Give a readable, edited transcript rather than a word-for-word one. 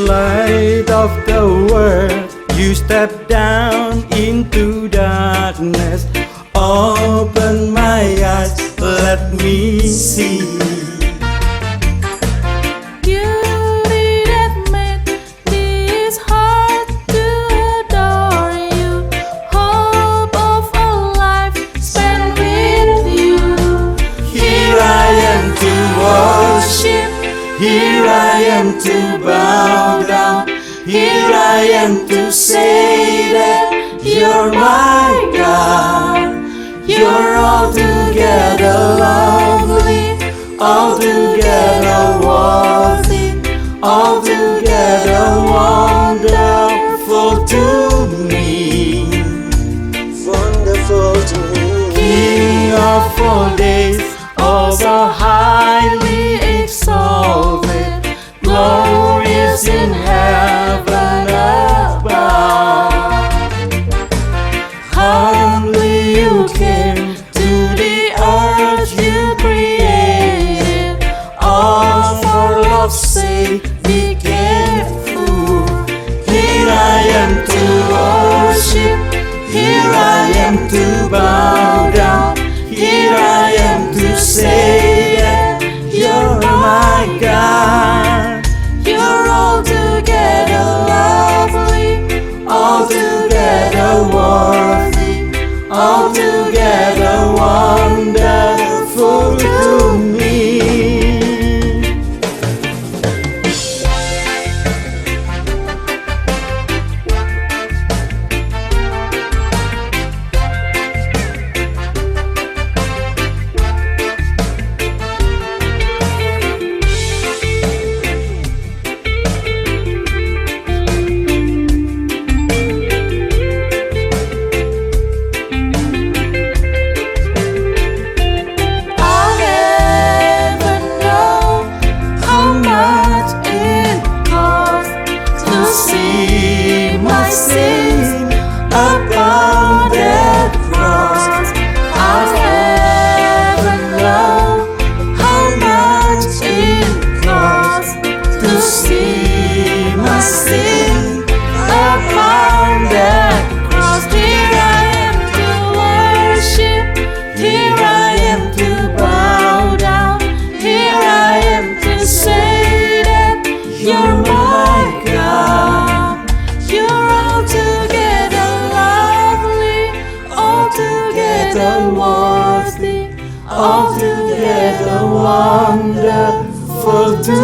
Light of the world, you step down into darkness. Open my eyes, let me see. Beauty that made this heart to adore you. Hope of a life spent with you. Here I am to worship, here I am to bow down, here I am to say that you're my God. You're altogether lovely, altogether worthy, altogether wonderful to me. Wonderful to me. King of all days, over highly exalted, glorious in heaven above. Humbly you came to the earth you created, all for love's sake became fool. Here I am to worship, here I am to bow down, here I am to say that you're my God. You're altogether lovely, altogether worthy, altogether wonderful to me. See my sin upon that cross. I'll never know how much it costs to see my sin upon that cross. Here I am to worship, here I am to bow down, here I am to say that you're my God. You're altogether lovely, altogether worthy, altogether wonderful to